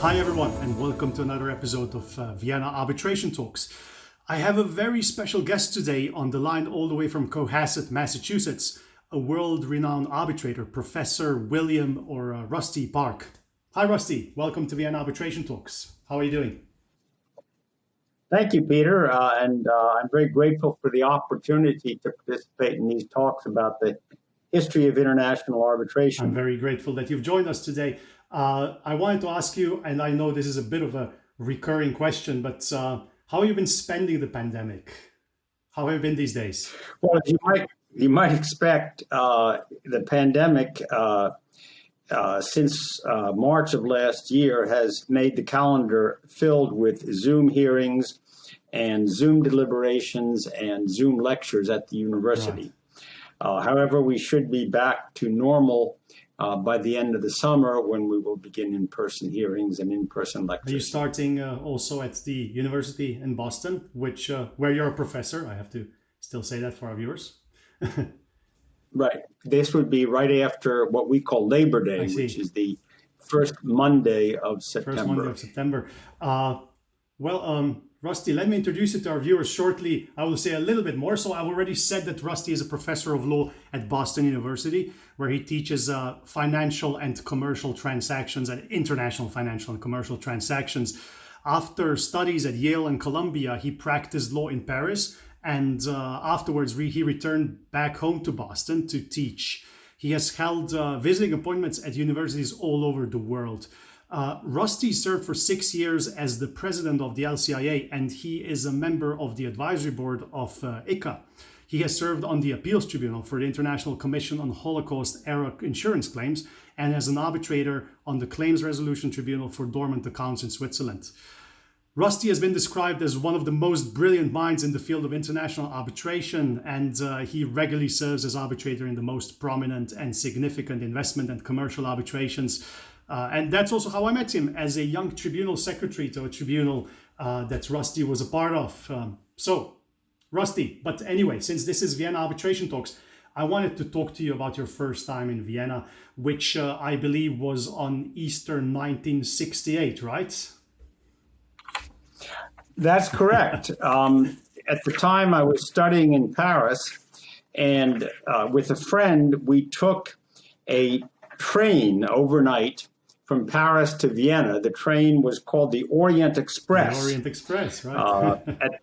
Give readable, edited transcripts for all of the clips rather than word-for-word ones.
Hi everyone, and welcome to another episode of Vienna Arbitration Talks. I have a very special guest today on the line all the way from Cohasset, Massachusetts, a world-renowned arbitrator, Professor William or Rusty Park. Hi Rusty, welcome to Vienna Arbitration Talks. How are you doing? Thank you, Peter, and I'm very grateful for the opportunity to participate in these talks about the history of international arbitration. I'm very grateful that you've joined us today. I wanted to ask you, and I know this is a bit of a recurring question, but how have you been spending the pandemic? How have you been these days? Well, you might expect, the pandemic since March of last year has made the calendar filled with Zoom hearings and Zoom deliberations and Zoom lectures at the university. Right. However, we should be back to normal by the end of the summer when we will begin in-person hearings and in-person lectures. Are you starting also at the university in Boston, which where you're a professor? I have to still say that for our viewers. Right. This would be right after what we call Labor Day, which is the first Monday of September. First Monday of September. Rusty, let me introduce you to our viewers shortly. I will say a little bit more. So I've already said that Rusty is a professor of law at Boston University, where he teaches financial and commercial transactions and international financial and commercial transactions. After studies at Yale and Columbia, he practiced law in Paris. And afterwards, he returned back home to Boston to teach. He has held visiting appointments at universities all over the world. Rusty served for 6 years as the president of the LCIA, and he is a member of the advisory board of ICA. He has served on the appeals tribunal for the International Commission on Holocaust-era insurance claims and as an arbitrator on the claims resolution tribunal for dormant accounts in Switzerland. Rusty has been described as one of the most brilliant minds in the field of international arbitration, and he regularly serves as arbitrator in the most prominent and significant investment and commercial arbitrations. And that's also how I met him, as a young tribunal secretary to a tribunal that Rusty was a part of. So, Rusty, but anyway, since this is Vienna Arbitration Talks, I wanted to talk to you about your first time in Vienna, which I believe was on Easter 1968, right? That's correct. At the time, I was studying in Paris, and with a friend, we took a train overnight from Paris to Vienna. The train was called the Orient Express. The Orient Express, right. At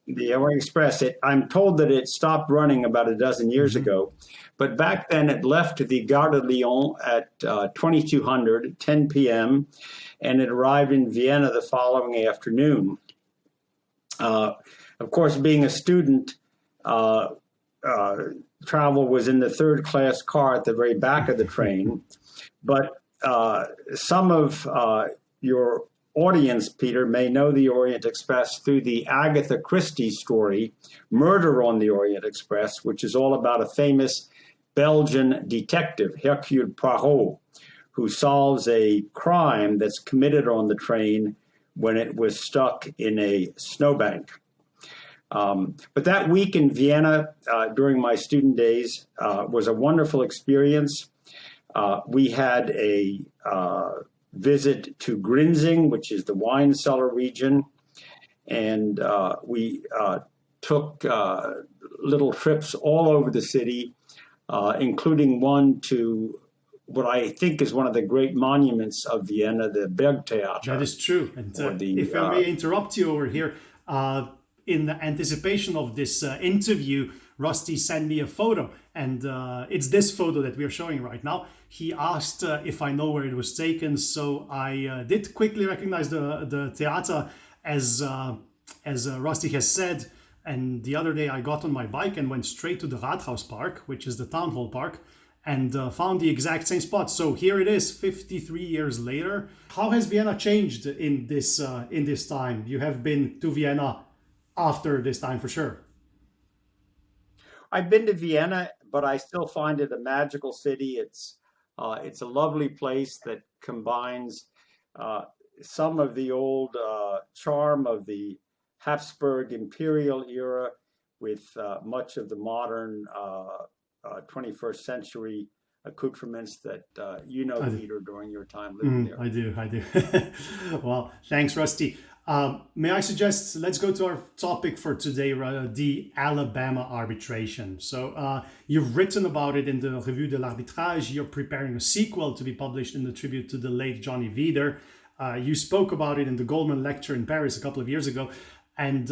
the Orient Express, I'm told that it stopped running about a dozen years ago, but back then it left the Gare de Lyon at 2200, 10 p.m., and it arrived in Vienna the following afternoon. Of course, being a student, travel was in the third class car at the very back of the train. But some of your audience, Peter, may know the Orient Express through the Agatha Christie story, Murder on the Orient Express, which is all about a famous Belgian detective, Hercule Poirot, who solves a crime that's committed on the train when it was stuck in a snowbank. But that week in Vienna during my student days was a wonderful experience. We had a visit to Grinzing, which is the wine cellar region, and we took little trips all over the city, including one to what I think is one of the great monuments of Vienna, the Bergtay. That is true. And if I may interrupt you over here, in the anticipation of this interview, Rusty sent me a photo, and it's this photo that we are showing right now. He asked if I know where it was taken, so I did quickly recognize the theater, as Rusty has said. And the other day I got on my bike and went straight to the Rathaus Park, which is the town hall park, and found the exact same spot. So here it is, 53 years later. How has Vienna changed in this time? You have been to Vienna after this time for sure. I've been to Vienna, but I still find it a magical city. It's a lovely place that combines some of the old charm of the Habsburg imperial era with much of the modern 21st century accoutrements that Peter, during your time living there. I do. Well, thanks, Rusty. May I suggest, let's go to our topic for today, the Alabama arbitration. So you've written about it in the Revue de l'Arbitrage. You're preparing a sequel to be published in the tribute to the late Johnny Wieder. You spoke about it in the Goldman Lecture in Paris a couple of years ago. And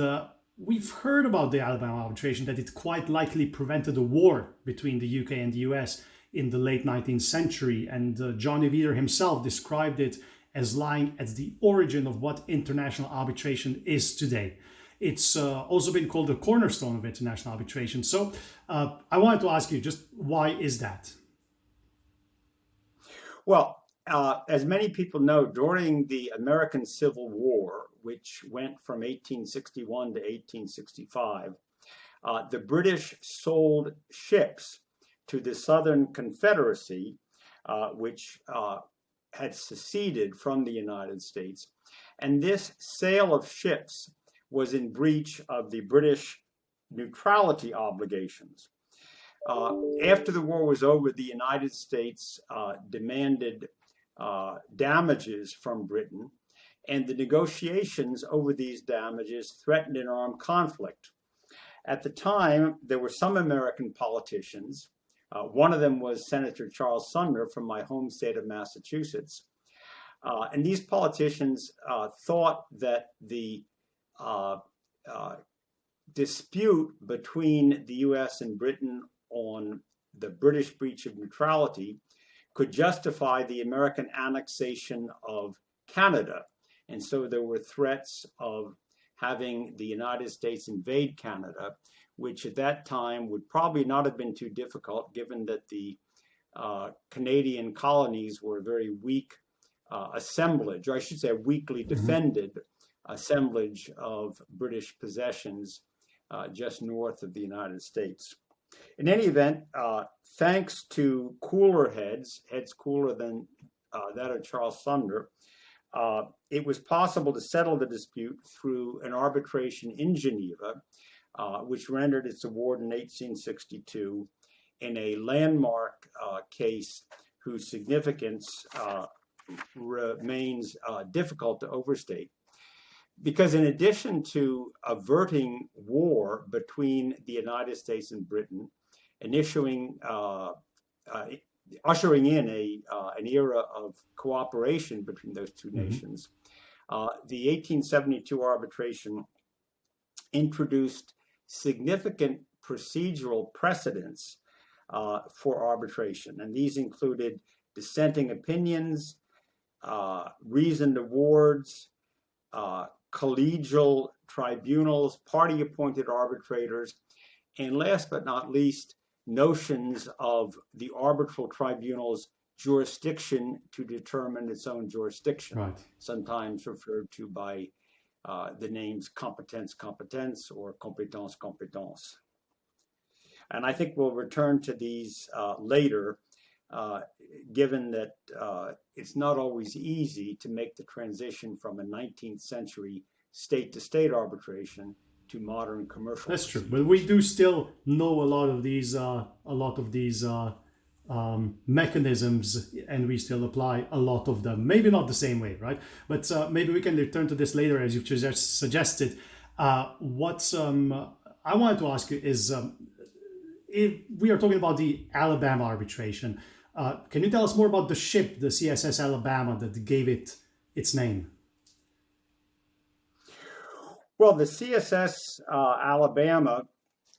we've heard about the Alabama arbitration, that it quite likely prevented a war between the UK and the US in the late 19th century. And Johnny Wieder himself described it as lying at the origin of what international arbitration is today. It's also been called the cornerstone of international arbitration. So I wanted to ask you, just why is that? Well, as many people know, during the American Civil War, which went from 1861 to 1865, the British sold ships to the Southern Confederacy, which had seceded from the United States. And this sale of ships was in breach of the British neutrality obligations. After the war was over, the United States demanded damages from Britain, and the negotiations over these damages threatened an armed conflict. At the time, there were some American politicians. One of them was Senator Charles Sumner from my home state of Massachusetts. And these politicians thought that the dispute between the US and Britain on the British breach of neutrality could justify the American annexation of Canada. And so there were threats of having the United States invade Canada, which at that time would probably not have been too difficult, given that the Canadian colonies were a very weak assemblage, or I should say a weakly defended assemblage of British possessions just north of the United States. In any event, thanks to cooler heads cooler than that of Charles Sumner, it was possible to settle the dispute through an arbitration in Geneva, which rendered its award in 1862 in a landmark case whose significance remains difficult to overstate. Because in addition to averting war between the United States and Britain and ushering in an era of cooperation between those two nations, the 1872 arbitration introduced significant procedural precedents for arbitration. And these included dissenting opinions, reasoned awards, collegial tribunals, party-appointed arbitrators, and last but not least, notions of the arbitral tribunal's jurisdiction to determine its own jurisdiction, sometimes referred to by the names competence or competence. And I think we'll return to these later, given that it's not always easy to make the transition from a 19th century state-to-state arbitration to modern commercial. That's true, but we do still know a lot of these mechanisms, and we still apply a lot of them. Maybe not the same way, right? But maybe we can return to this later, as you've just suggested. What I wanted to ask you is, if we are talking about the Alabama arbitration, can you tell us more about the ship, the CSS Alabama, that gave it its name? Well, the CSS Alabama,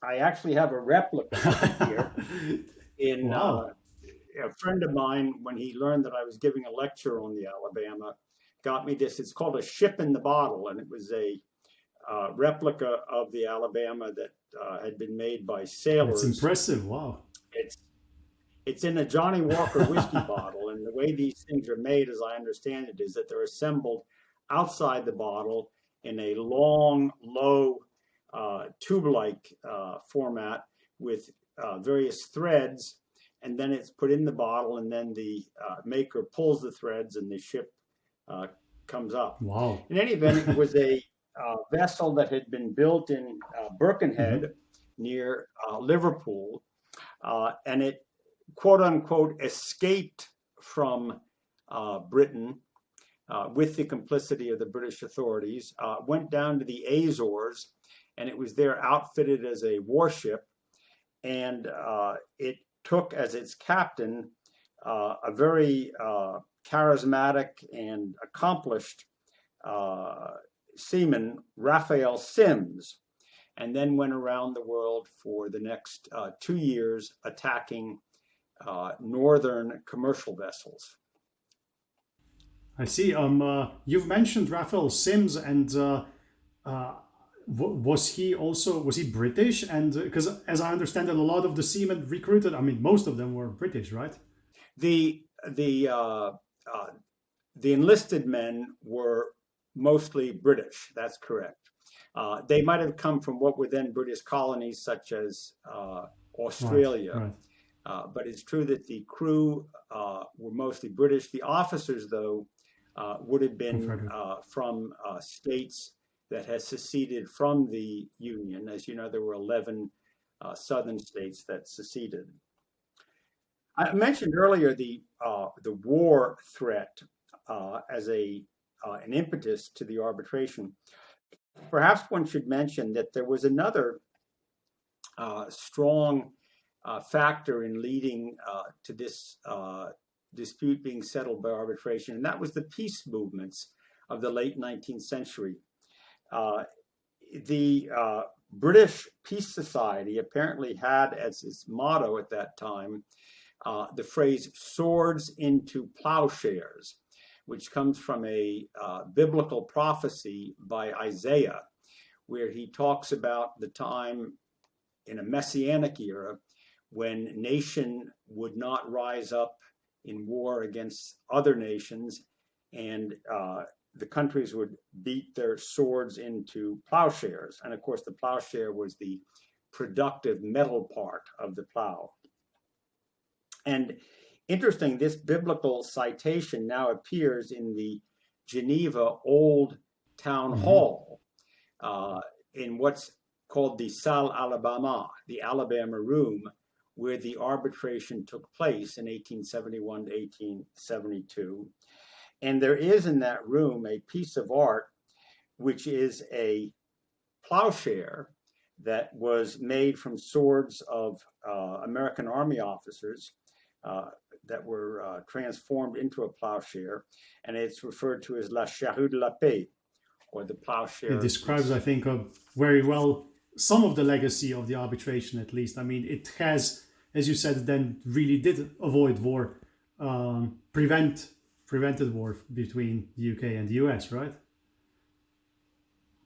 I actually have a replica here. A friend of mine, when he learned that I was giving a lecture on the Alabama, got me this. It's called a ship in the bottle, and it was a replica of the Alabama that had been made by sailors. It's impressive. Wow. It's in a Johnny Walker whiskey bottle, and the way these things are made, as I understand it, is that they're assembled outside the bottle in a long, low, tube-like format with various threads, and then it's put in the bottle, and then the maker pulls the threads, and the ship comes up. Wow. In any event, it was a vessel that had been built in Birkenhead near Liverpool, and it quote unquote, escaped from Britain with the complicity of the British authorities, went down to the Azores, and it was there outfitted as a warship. And it took as its captain a very charismatic and accomplished seaman, Raphael Sims, and then went around the world for the next 2 years attacking northern commercial vessels. I see. You've mentioned Raphael Sims, and was he British? And because as I understand it, a lot of the seamen recruited, I mean, most of them were British, right? The enlisted men were mostly British. That's correct. They might have come from what were then British colonies, such as Australia. Right. But it's true that the crew were mostly British. The officers, though, would have been from states that had seceded from the Union. As you know, there were 11 southern states that seceded. I mentioned earlier the war threat as an impetus to the arbitration. Perhaps one should mention that there was another strong factor in leading to this dispute being settled by arbitration, and that was the peace movements of the late 19th century. The British Peace Society apparently had as its motto at that time the phrase "swords into plowshares," which comes from a biblical prophecy by Isaiah, where he talks about the time in a messianic era when nation would not rise up in war against other nations, and the countries would beat their swords into plowshares. And of course, the plowshare was the productive metal part of the plow. And interesting, this biblical citation now appears in the Geneva Old Town Hall in what's called the Salle Alabama, the Alabama Room, where the arbitration took place in 1871 to 1872. And there is in that room a piece of art, which is a plowshare that was made from swords of American Army officers that were transformed into a plowshare, and it's referred to as la charrue de la paix, or the plowshare. It describes, I think, very well some of the legacy of the arbitration, at least. I mean, it has, as you said, then really did avoid war, prevented war between the UK and the US, right?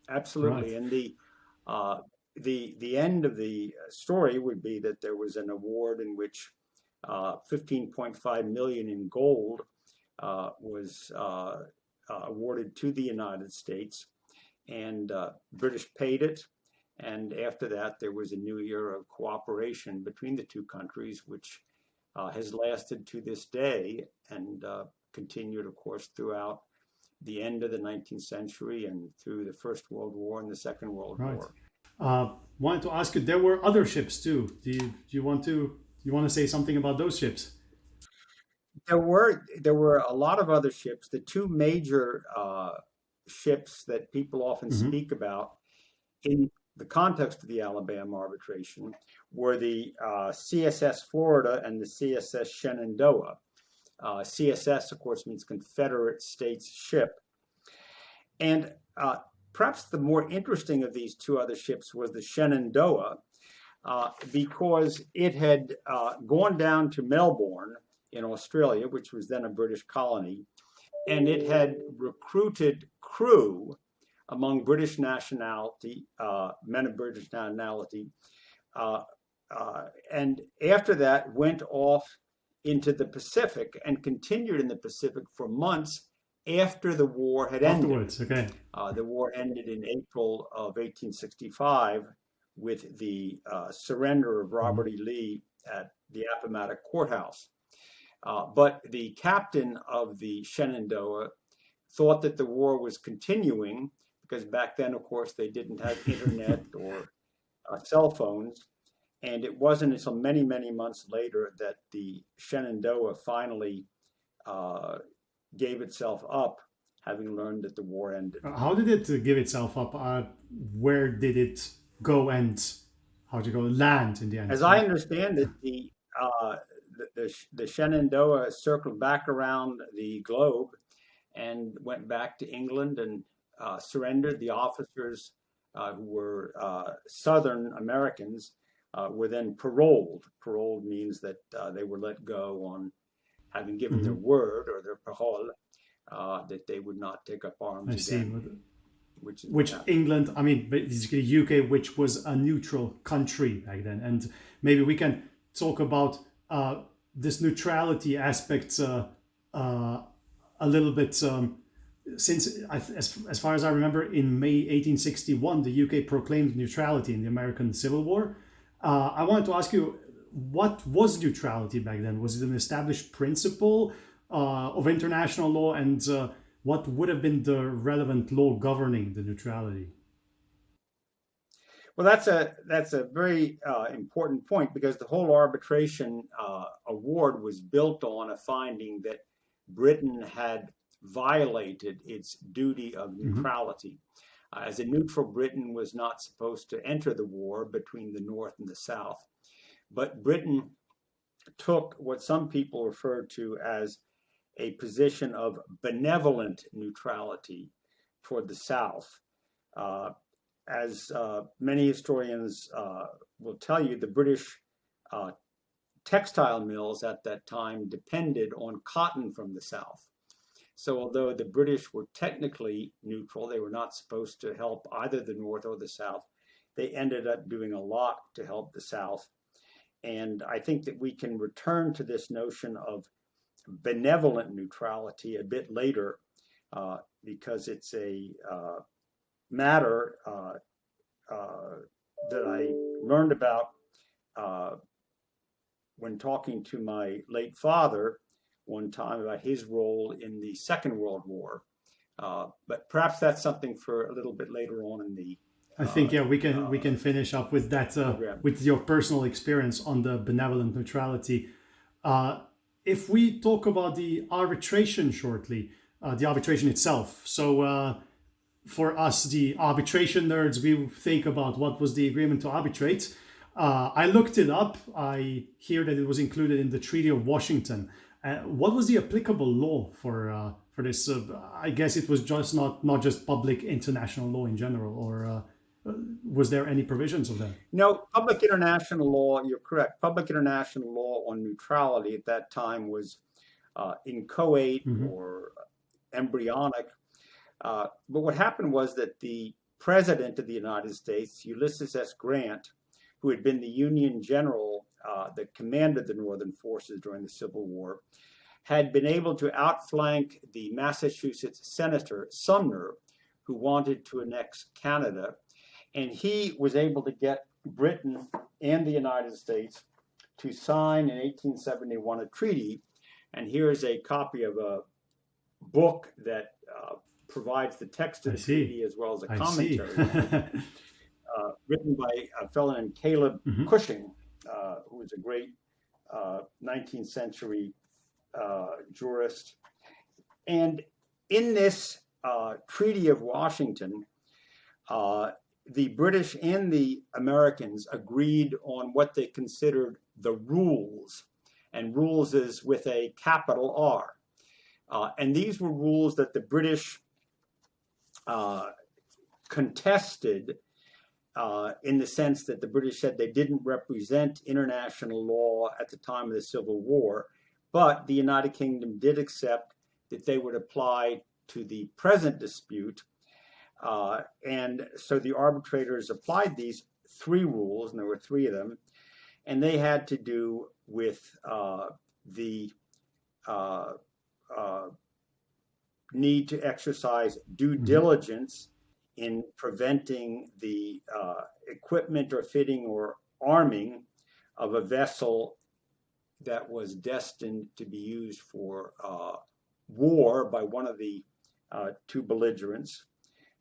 Absolutely. Right. And the end of the story would be that there was an award in which 15.5 million in gold was awarded to the United States, and British paid it. And after that, there was a new era of cooperation between the two countries, which has lasted to this day and continued, of course, throughout the end of the 19th century and through the First World War and the Second World War. Wanted to ask you, there were other ships too. Do you want to say something about those ships? There were a lot of other ships. The two major ships that people often speak about in the context of the Alabama arbitration were the CSS Florida and the CSS Shenandoah. CSS, of course, means Confederate States ship. And perhaps the more interesting of these two other ships was the Shenandoah, because it had gone down to Melbourne in Australia, which was then a British colony, and it had recruited crew among British nationality, men of British nationality, and after that went off into the Pacific and continued in the Pacific for months after the war had ended. Afterwards, okay. The war ended in April of 1865 with the surrender of Robert E. Lee at the Appomattox Courthouse. But the captain of the Shenandoah thought that the war was continuing because back then, of course, they didn't have internet or cell phones. And it wasn't until many, many months later that the Shenandoah finally gave itself up, having learned that the war ended. How did it give itself up? Where did it go, and how did it go land in the end? As I understand it, the Shenandoah circled back around the globe and went back to England and surrendered. The officers who were Southern Americans were then paroled. Paroled means that they were let go on having given their word, or their parole, that they would not take up arms again. Which England, I mean, basically UK, which was a neutral country back then. And maybe we can talk about this neutrality aspect a little bit. Since, as far as I remember, in May 1861, the UK proclaimed neutrality in the American Civil War. I wanted to ask you, what was neutrality back then? Was it an established principle of international law, and what would have been the relevant law governing the neutrality? Well, that's a very important point, because the whole arbitration award was built on a finding that Britain had violated its duty of neutrality. As a neutral, Britain was not supposed to enter the war between the North and the South. But Britain took what some people refer to as a position of benevolent neutrality toward the South. As many historians will tell you, the British textile mills at that time depended on cotton from the South. So although the British were technically neutral, they were not supposed to help either the North or the South. They ended up doing a lot to help the South. And I think that we can return to this notion of benevolent neutrality a bit later, because it's a matter that I learned about when talking to my late father one time about his role in the Second World War. But perhaps that's something for a little bit later on in the I think we can finish up with that with your personal experience on the benevolent neutrality. If we talk about the arbitration shortly, the arbitration itself. So for us, the arbitration nerds, we think about what was the agreement to arbitrate. I looked it up. I hear that it was included in the Treaty of Washington. What was the applicable law for this? I guess it was just not just public international law in general, or was there any provisions of that? No, public international law, you're correct. Public international law on neutrality at that time was inchoate or embryonic. But what happened was that the President of the United States, Ulysses S. Grant, who had been the Union general that commanded the Northern forces during the Civil War, had been able to outflank the Massachusetts Senator Sumner, who wanted to annex Canada. And he was able to get Britain and the United States to sign in 1871 a treaty. And here's a copy of a book that provides the text of the treaty as well as a commentary, written by a fellow named Caleb Cushing, who was a great 19th century jurist. And in this Treaty of Washington, the British and the Americans agreed on what they considered the rules, and rules is with a capital R. And these were rules that the British contested in the sense that the British said they didn't represent international law at the time of the Civil War, but the United Kingdom did accept that they would apply to the present dispute. And so the arbitrators applied these three rules, and there were three of them, and they had to do with the need to exercise due diligence in preventing the equipment or fitting or arming of a vessel that was destined to be used for war by one of the two belligerents.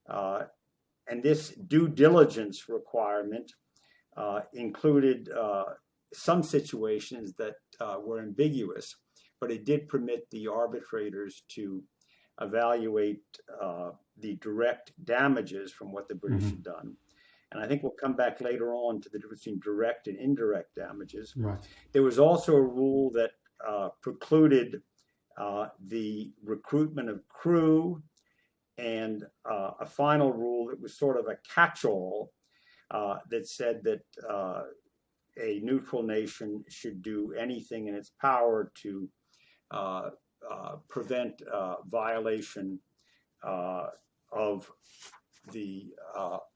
And this due diligence requirement included some situations that were ambiguous, but it did permit the arbitrators to evaluate the direct damages from what the British had done. And I think we'll come back later on to the difference between direct and indirect damages. Right. There was also a rule that precluded the recruitment of crew, and a final rule that was sort of a catch-all that said that a neutral nation should do anything in its power to prevent violation of the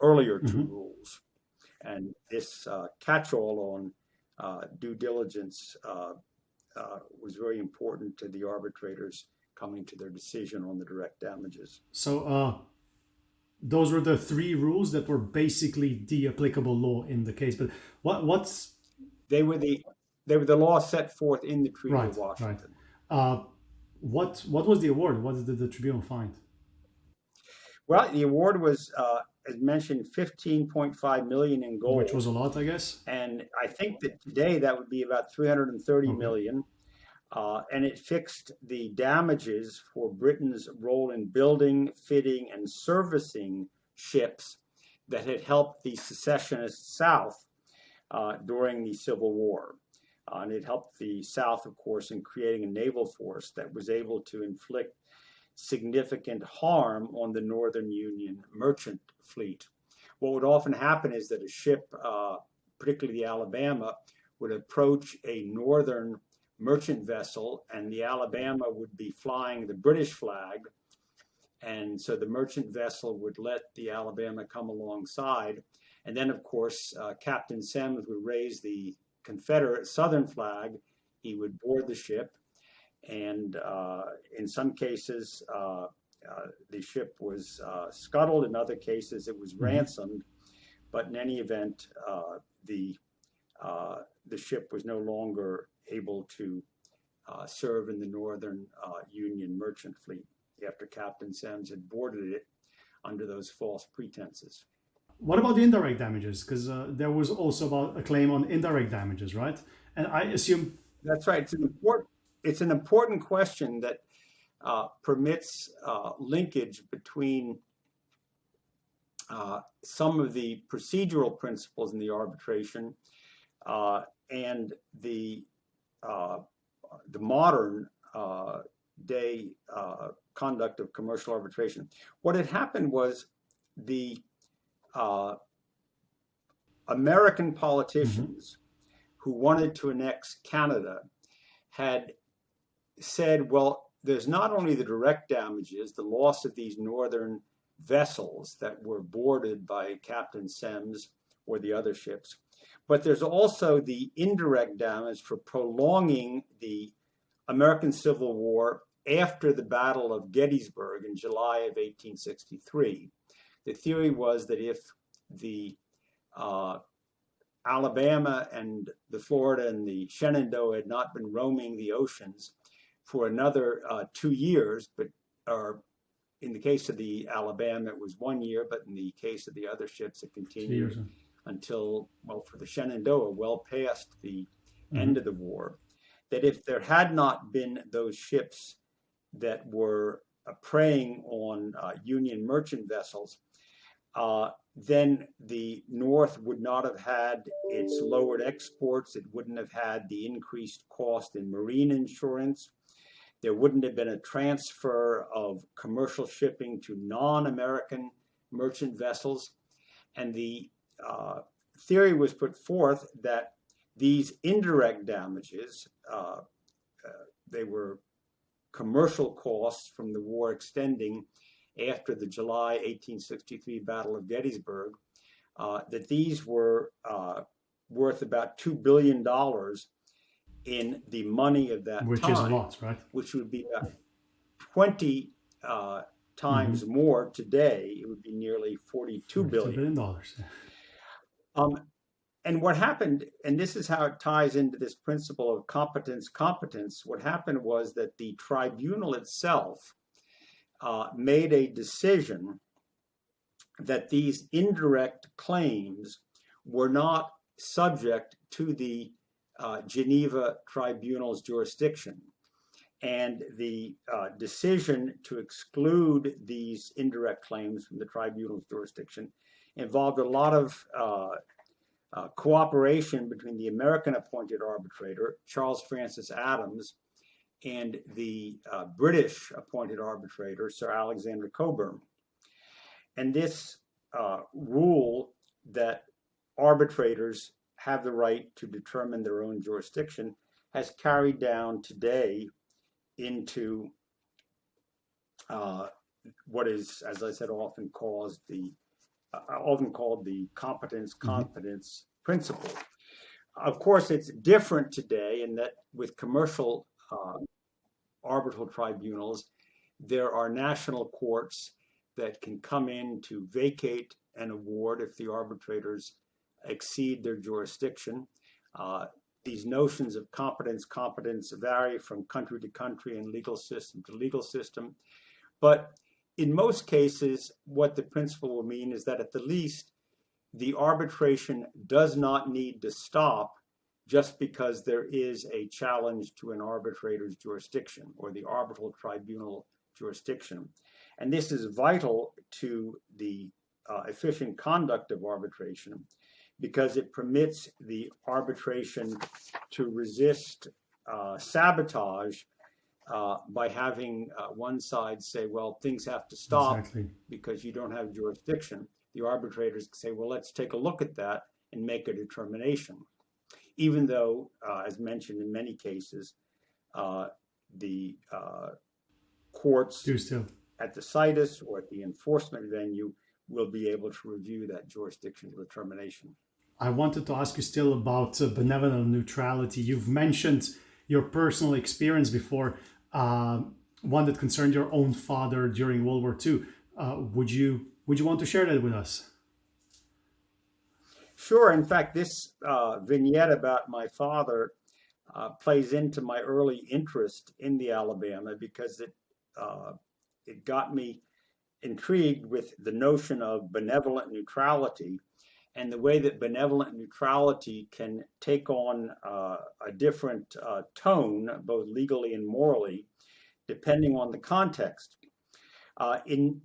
earlier two rules. And this catch-all on due diligence was very important to the arbitrators coming to their decision on the direct damages. So those were the three rules that were basically the applicable law in the case. But what's they were the law set forth in the Treaty of Washington. Right. What was the award? What did the tribunal find? Well, the award was, as mentioned, $15.5 million in gold, which was a lot, I guess. And I think that today that would be about $330 million. And it fixed the damages for Britain's role in building, fitting, and servicing ships that had helped the secessionist South during the Civil War. And it helped the South, of course, in creating a naval force that was able to inflict significant harm on the Northern Union merchant fleet. What would often happen is that a ship, particularly the Alabama, would approach a northern merchant vessel, and the Alabama would be flying the British flag. And so the merchant vessel would let the Alabama come alongside. And then, of course, Captain Semmes would raise the Confederate Southern flag. He would board the ship. And in some cases, the ship was scuttled. In other cases, it was ransomed. But in any event, the ship was no longer able to serve in the Northern Union merchant fleet after Captain Semmes had boarded it under those false pretenses. What about the indirect damages? Because there was also about a claim on indirect damages, right? And I assume that's right. It's an important question that permits linkage between some of the procedural principles in the arbitration and the modern day conduct of commercial arbitration. What had happened was the American politicians who wanted to annex Canada had said, well, there's not only the direct damages, the loss of these northern vessels that were boarded by Captain Semmes or the other ships, but there's also the indirect damage for prolonging the American Civil War after the Battle of Gettysburg in July of 1863. The theory was that if the Alabama and the Florida and the Shenandoah had not been roaming the oceans for another 2 years, but in the case of the Alabama, it was 1 year, but in the case of the other ships, it continued until, well, for the Shenandoah, well past the end of the war, that if there had not been those ships that were preying on Union merchant vessels, then the North would not have had its lowered exports. It wouldn't have had the increased cost in marine insurance. There wouldn't have been a transfer of commercial shipping to non-American merchant vessels. And the theory was put forth that these indirect damages, they were commercial costs from the war extending after the July 1863 Battle of Gettysburg, that these were worth about $2 billion in the money of that which time, is a lot, right? Which would be about 20 times more today. It would be nearly $42 billion. And what happened, and this is how it ties into this principle of competence, what happened was that the tribunal itself made a decision that these indirect claims were not subject to the Geneva Tribunal's jurisdiction. And the decision to exclude these indirect claims from the tribunal's jurisdiction involved a lot of cooperation between the American appointed arbitrator, Charles Francis Adams, and the British appointed arbitrator, Sir Alexander Cockburn. And this rule that arbitrators have the right to determine their own jurisdiction has carried down today into what is, as I said, often called the competence-confidence principle. Of course, it's different today in that with commercial arbitral tribunals, there are national courts that can come in to vacate an award if the arbitrators exceed their jurisdiction. These notions of competence vary from country to country and legal system to legal system. But in most cases, what the principle will mean is that at the least, the arbitration does not need to stop just because there is a challenge to an arbitrator's jurisdiction or the arbitral tribunal jurisdiction. And this is vital to the efficient conduct of arbitration because it permits the arbitration to resist sabotage by having one side say, well, things have to stop because you don't have jurisdiction. The arbitrators say, well, let's take a look at that and make a determination. Even though, as mentioned in many cases, the courts at the situs or at the enforcement venue will be able to review that jurisdictional determination. I wanted to ask you still about benevolent neutrality. You've mentioned your personal experience before, one that concerned your own father during World War II. Would you want to share that with us? Sure. In fact, this vignette about my father plays into my early interest in the Alabama because it got me intrigued with the notion of benevolent neutrality and the way that benevolent neutrality can take on a different tone, both legally and morally, depending on the context. In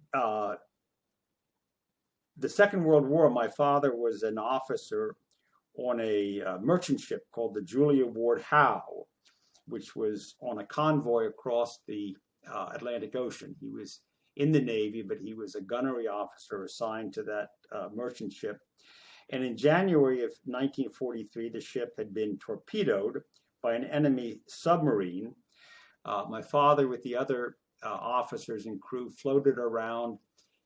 the Second World War, my father was an officer on a merchant ship called the Julia Ward Howe, which was on a convoy across the Atlantic Ocean. He was in the Navy, but he was a gunnery officer assigned to that merchant ship. And in January of 1943, the ship had been torpedoed by an enemy submarine. My father, with the other officers and crew, floated around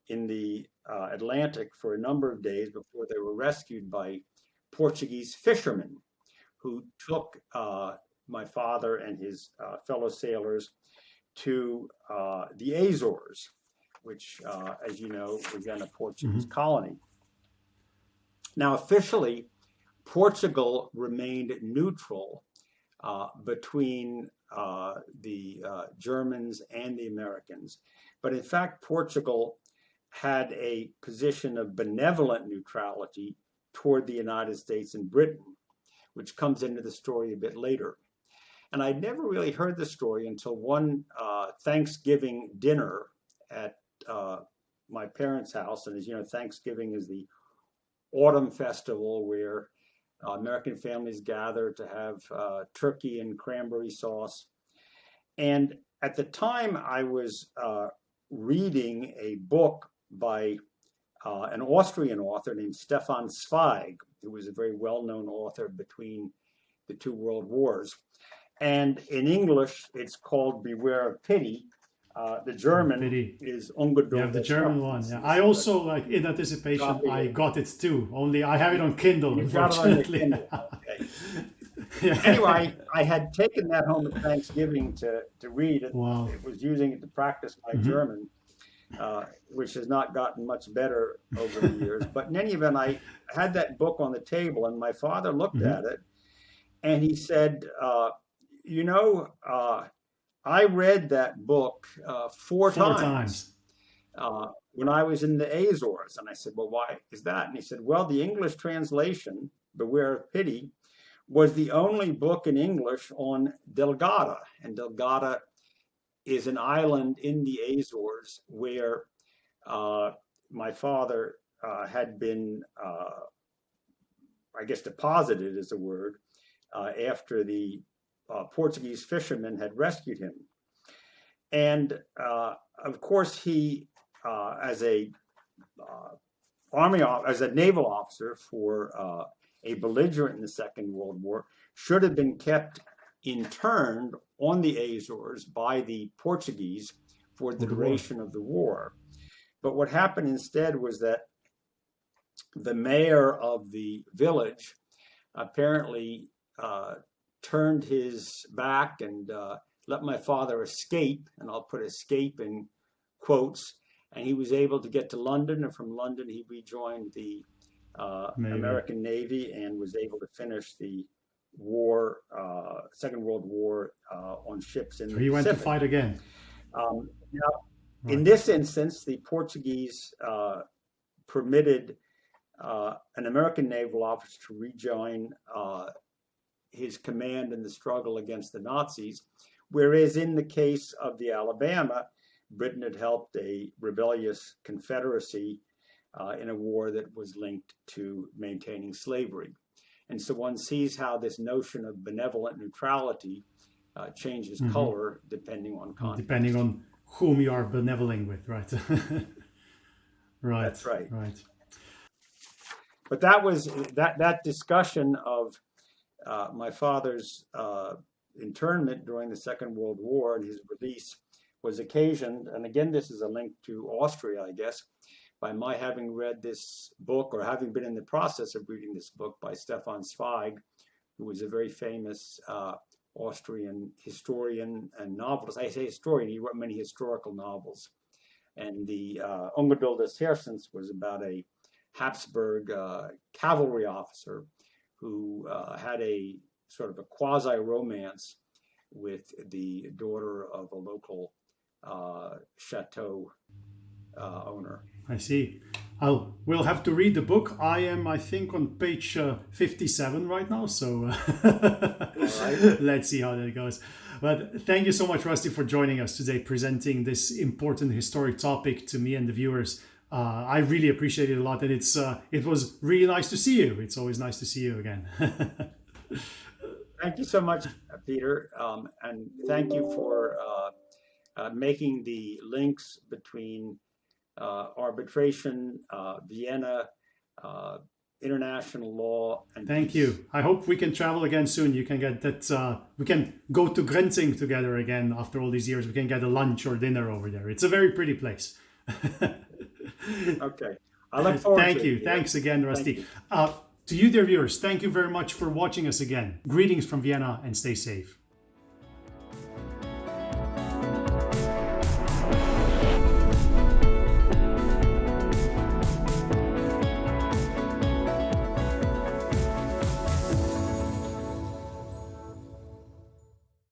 in the Atlantic for a number of days before they were rescued by Portuguese fishermen who took my father and his fellow sailors to the Azores, which, as you know, was then a Portuguese colony. Now, officially, Portugal remained neutral between the Germans and the Americans. But in fact, Portugal had a position of benevolent neutrality toward the United States and Britain, which comes into the story a bit later. And I'd never really heard the story until one Thanksgiving dinner at my parents' house. And as you know, Thanksgiving is the autumn festival where American families gather to have turkey and cranberry sauce. And at the time, I was reading a book by an Austrian author named Stefan Zweig, who was a very well-known author between the two world wars. And in English, it's called Beware of Pity. The German is Ungeduld. Yeah, the German one. Yeah. I also, like, in anticipation, I got it too. Only I have it on Kindle, unfortunately. Got it on Kindle. Okay. Yeah. Anyway, I had taken that home at Thanksgiving to read it. Wow. It was using it to practice my German, which has not gotten much better over the years. But in any event, I had that book on the table, and my father looked at it, and he said, I read that book four times. When I was in the Azores. And I said, well, why is that? And he said, well, the English translation beware of pity, was the only book in English on Delgada. And Delgada is an island in the Azores where my father had been, I guess, deposited is a word, after the Portuguese fishermen had rescued him. And of course, he, as a naval officer for a belligerent in the Second World War, should have been kept interned on the Azores by the Portuguese for the duration of the war. But what happened instead was that the mayor of the village apparently turned his back and let my father escape, and I'll put escape in quotes, and he was able to get to London, and from London he rejoined the American Navy and was able to finish the war, Second World War, on ships in the Pacific. He went to fight again. In this instance, the Portuguese permitted an American naval officer to rejoin his command in the struggle against the Nazis, whereas in the case of the Alabama, Britain had helped a rebellious Confederacy in a war that was linked to maintaining slavery. And so one sees how this notion of benevolent neutrality changes color depending on context. Depending on whom you are benevoling with, right? Right. That's right. Right. But that was that discussion of my father's internment during the Second World War and his release was occasioned, and again, this is a link to Austria, I guess, by my having read this book or having been in the process of reading this book by Stefan Zweig, who was a very famous Austrian historian and novelist. I say historian, he wrote many historical novels. And the Ungeduld des Herzens was about a Habsburg cavalry officer who had a sort of a quasi-romance with the daughter of a local chateau owner. I see. We'll have to read the book. I am, I think, on page 57 right now, so let's see how that goes. But thank you so much, Rusty, for joining us today, presenting this important historic topic to me and the viewers. I really appreciate it a lot, and it was really nice to see you. It's always nice to see you again. Thank you so much, Peter, and thank you for making the links between arbitration, Vienna, international law, and thank peace. you. I hope we can travel again soon. You can get that. We can go to Grenzing together again after all these years. We can get a lunch or dinner over there. It's a very pretty place. Okay, I look forward. Thank you. Thanks again, Rusty. To you, dear viewers, thank you very much for watching us again. Greetings from Vienna, and stay safe.